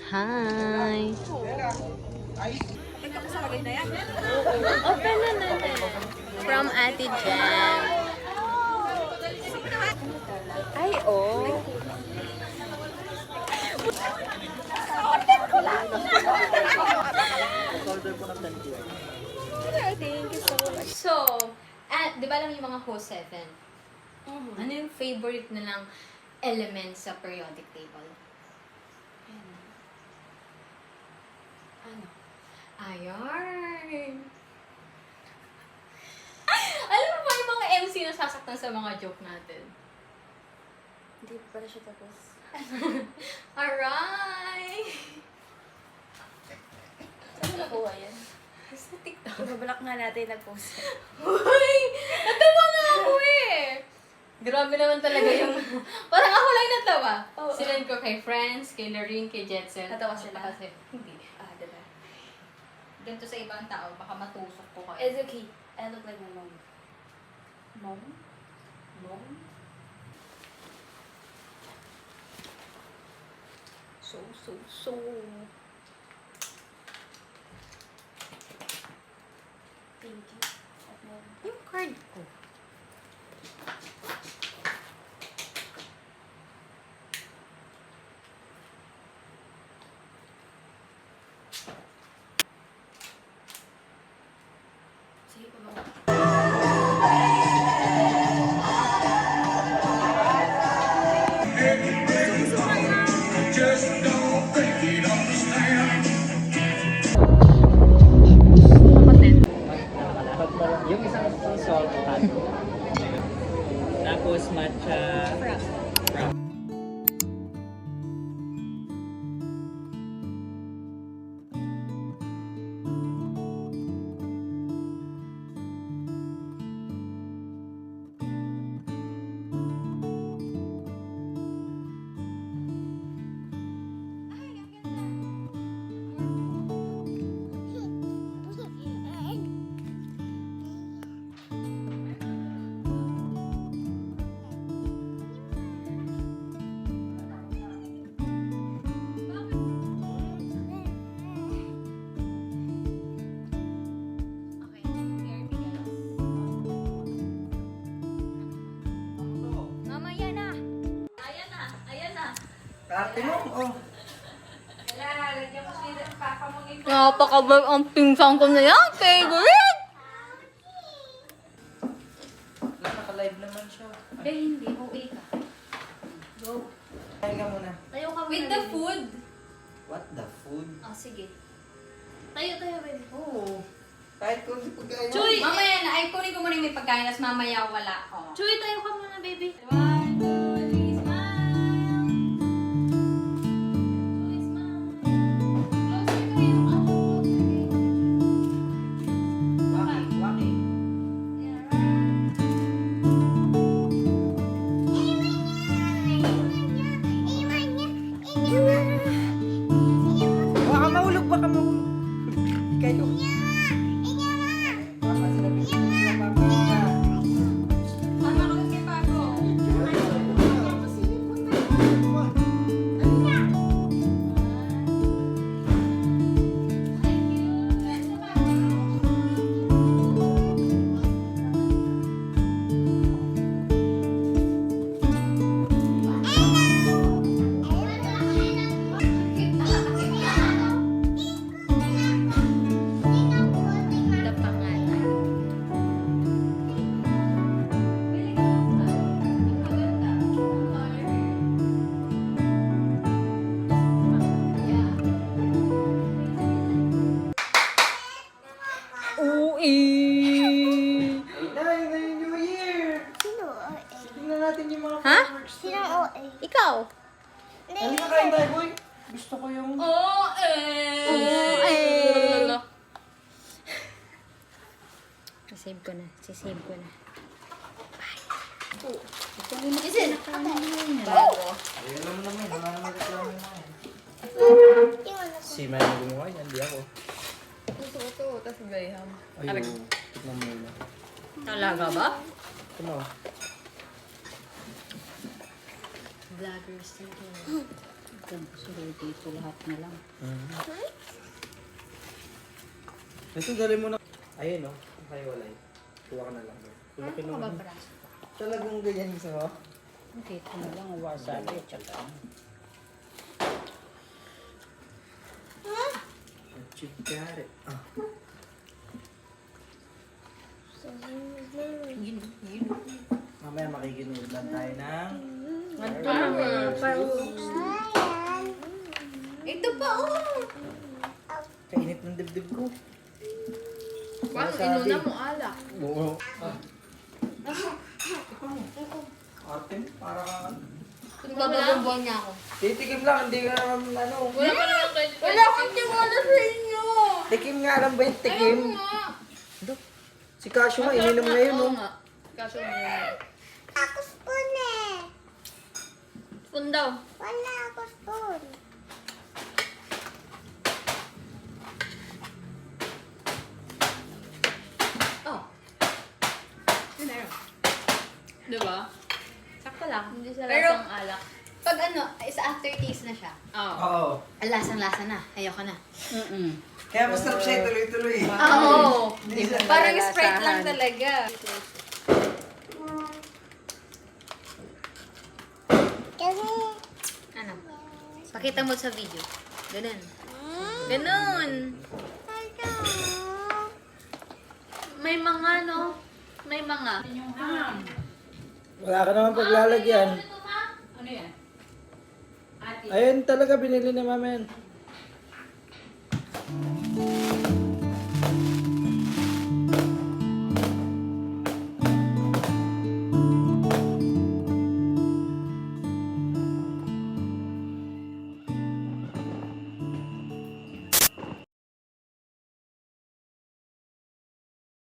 Hi! Open na natin. From Ate Jen. Ay, oh. Thank you so much. So, di ba alam yung mga host 7? Ano yung favorite na lang element sa periodic table? Ano? Ayun. Alam mo ba yung mga MC na sasaktan sa mga joke natin? Hindi pa pala siya tapos. Aray! Saan mo nakuha yan? Sa TikTok. Ibabalak nga natin nag-post. Uy! Natawa nga ako eh! Grabe naman talaga yung... Parang ako lang natawa. Oo. Sinend ko kay friends, kay Lorene, kay Jetson. Natawa sila? Kasi, hindi. Diba? Ganito sa ibang tao, baka matusok ko kayo. It's okay. I look like my mom. Mom? Mom? So. Thank you. Yung card ko. Sige pa ba? Yung isang salt hot. Tapos matcha frap. Mamaya na. Ayan na. Karte mo? Oh. Napakabay ang pingsang ko na yan. Favorite! Nakaka-live naman siya. Hindi. OA ka. Go. Kain ka muna. Tayo ka muna. With the baby. food. What the food? Oh, sige. Tayo, baby. Oo. Kahit kung di pagkain. Chuy! Mamaya na. Ay, kunin ko muna yung may pagkain. Tapos mamaya wala. Oh. Chuy, tayo ka muna, baby. 1, 2, 3, smile. Chuy, smile. Closer kayo. Closer kayo. Waki. Yeah, right. Baka mahulog. Kayo. Papa, sinabi ko na papa. Mama ko kay Paco. The pangalan. Ayun na yung New Year. Tingnan natin yung mga Ha? fireworks. Ikaw? Ano na kain tayo, boy? Gusto ko yung... Sisave ko na. Isin. Bago. Ayun naman naman. Wala naman reklamo na eh. Si Man yung gumawa yan, di ako. Ito. Tapos bayham. Ayun. Tignan mo muna. Talaga ba? Ito mo. Vloggers. Yan, suruhin dito lahat na lang. Ito, dali mo na. Ayun, no? Kaya walay. Kuha ka na lang. Ano ka ba, braso? Talagang ganyan gusto mo? Dito na lang, wasabi. Tsaka. You got it. Ah. Mamaya makikinig lang tayo ng... Ito pa, oh! Kainit ng dibdib ko. Paano Masabi. inuna mo alak? Oo. Ah. Ate, para kang... Kung bababombuan niya ako. Titikim lang, hindi ka naman ano. Wala pa naman kayo. Wala akong tiwala sa inyo! Tikim nga lang ba yung tikim? Ito. Si Casio nga, ininom na yun, Oo oh. nga. Kaso mo. Ako spoon eh. Spoon daw. Wala ako spoon. Oh. Meron. Diba? Sakto lang. Hindi siya Pero- lasang alak. Pag ano, is aftertaste na siya. Oo. Oo. Lasang-lasa na. Ayoko na. Kaya masarap siya tuloy-tuloy. Oo. Hindi siya Parang nalalasahan. Sprite lang talaga. Kasi, Ano? Pakita mo sa video. Ganun. Ganun. May mga, no? May mga. Wala ka naman paglalagyan. Ano yan? Ayun talaga, binili ni mama yan.